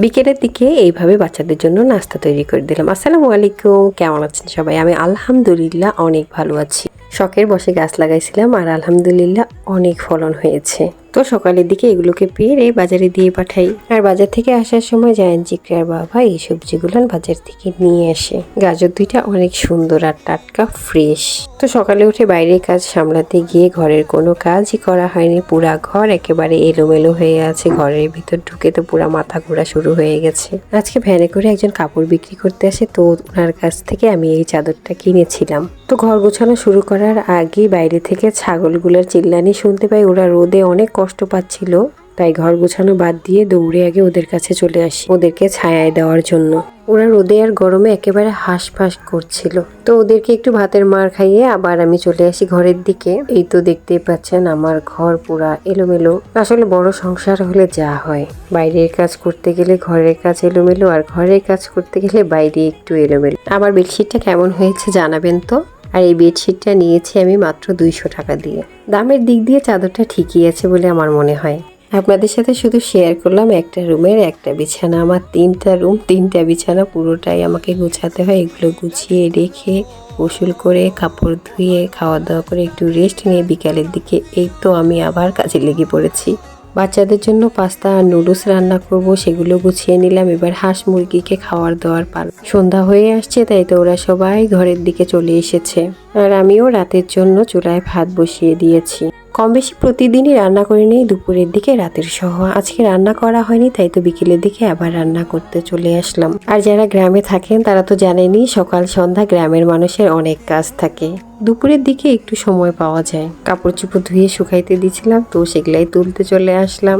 বিকেলের দিকে এইভাবে বাচ্চাদের জন্য নাস্তা তৈরি করে দিলাম। আসসালামু আলাইকুম, কেমন আছেন সবাই? আমি আলহামদুলিল্লাহ অনেক ভালো আছি। শখের বসে গাছ লাগাইছিলাম আর আলহামদুলিল্লাহ অনেক ফলন হয়েছে। তো সকালের দিকে এগুলোকে পেরে বাজারে দিয়ে পাঠাই। আর বাজার থেকে আসার সময় জায়ান চিকরার বাবা এই সবজিগুলো বাজার থেকে নিয়ে আসে। গাজর দুইটা অনেক সুন্দর আর টাটকা ফ্রেশ। তো সকালে উঠে বাইরের কাজ সামলাতে গিয়ে ঘরের কোনো কাজই করা হয়নি। পুরা ঘর একেবারে এলোমেলো হয়ে আছে। ঘরের ভিতর ঢুকে তো পুরা মাথা ঘোরা শুরু হয়ে গেছে। আজকে ভ্যানে করে একজন কাপড় বিক্রি করতে আসে, তো ওনার কাছ থেকে আমি এই চাদরটা কিনেছিলাম। তো ঘর গোছানো শুরু করার আগে বাইরে থেকে ছাগলগুলোর চিল্লানি শুনতে পাই। ওরা রোদে অনেক কষ্ট পাচ্ছিল, তাই ঘর গোছানো বাদ দিয়ে দৌড়ে আগে ওদের কাছে চলে আসি ওদেরকে ছায়ায় দেওয়ার জন্য। ওরা রোদে আর গরমে একেবারে হাঁসফাঁস করছিল। তো ওদেরকে একটু ভাতের মার খাইয়ে আবার আমি চলে আসি ঘরের দিকে। এই তো দেখতেই পাচ্ছেন আমার ঘর পুরা এলোমেলো। আসলে বড় সংসার হলে যা হয়, বাইরের কাজ করতে গেলে ঘরের কাজ এলোমেলো, আর ঘরের কাজ করতে গেলে বাইরে একটু এলোমেলো। আমার বেডশিটটা কেমন হয়েছে জানাবেন তো। আর এই বেডশিটটা নিয়েছি আমি মাত্র 200 টাকা দিয়ে। দামের দিক দিয়ে চাদরটা ঠিকই আছে বলে আমার মনে হয়। আপনাদের সাথে শুধু শেয়ার করলাম একটা রুমের একটা বিছানা। আমার 3টা রুম 3টা বিছানা, পুরোটাই আমাকে গুছাতে হয়। এগুলো গুছিয়ে রেখে গোসল করে কাপড় ধুয়ে খাওয়া দাওয়া করে একটু রেস্ট নিয়ে বিকালের দিকে এই তো আমি আবার কাজে লেগে পড়েছি। বাচ্চাদের জন্য পাস্তা আর নুডলস রান্না করব, সেগুলো গুছিয়ে নিলাম। এবার হাঁস মুরগিকে খাওয়ার দাওয়ার পাল। সন্ধ্যা হয়ে আসছে, তাই তো ওরা সবাই ঘরের দিকে চলে এসেছে। আর আমিও রাতের জন্য চুলায় ভাত বসিয়ে দিয়েছি। কম বেশি প্রতিদিনই রান্না করে নিই দুপুরের দিকে রাতের সহ। আজকে রান্না করা হয়নি, তাই তো বিকেলের দিকে আবার রান্না করতে চলে আসলাম। আর যারা গ্রামে থাকেন তারা তো জানেনই, সকাল সন্ধ্যা গ্রামের মানুষের অনেক কাজ থাকে। দুপুরের দিকে একটু সময় পাওয়া যায়। কাপড় চোপড় ধুয়ে শুকাইতে দিয়েছিলাম, তো সেগুলাই তুলতে চলে আসলাম।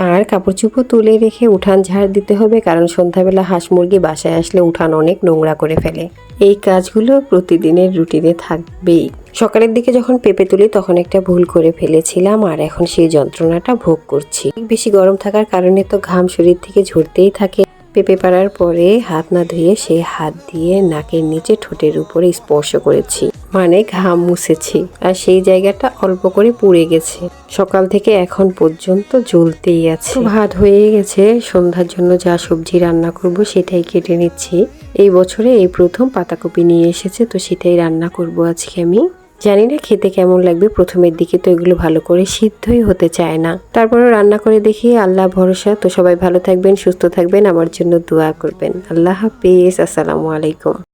আর কাপড় চোপড় তুলে রেখে উঠান ঝাড় দিতে হবে, কারণ সন্ধ্যাবেলা হাঁস মুরগি বাসায় আসলে উঠান অনেক নোংরা করে ফেলে। এই কাজগুলো প্রতিদিনের রুটিনে থাকবেই। সকালের দিকে যখন পেঁপে তুলি তখন একটা ভুল করে ফেলেছিলাম, আর এখন সেই যন্ত্রণাটা ভোগ করছি। বেশি গরম থাকার কারণে তো ঘাম শরীর থেকে ঝরতেই থাকে। পেঁপে পাড়ার পরে হাত না ধুয়ে সে হাত দিয়ে নাকের নিচে ঠোঁটের উপরে স্পর্শ করেছি, মানে ঘাম মুছেছি। আর সেই জায়গাটা অল্প করে পুড়ে গেছে। সকাল থেকে এখন পর্যন্ত জ্বলতেই আছে। ভাত হয়ে গেছে, সন্ধ্যার জন্য যা সবজি রান্না করব সেটাই কেটে নিচ্ছি। এই বছরে এই প্রথম পাতাকপি নিয়ে এসেছে, তো সেটাই রান্না করব আজকে আমি। জানি না খেতে কেমন লাগবে, প্রথমের দিকে তো এগুলো ভালো করে সিদ্ধই হতে চায় না। তারপরে রান্না করে দেখি, আল্লাহ ভরসা। তো সবাই ভালো থাকবেন, সুস্থ থাকবেন, আমার জন্য দোয়া করবেন। আল্লাহ হাফেজ, আসসালামু আলাইকুম।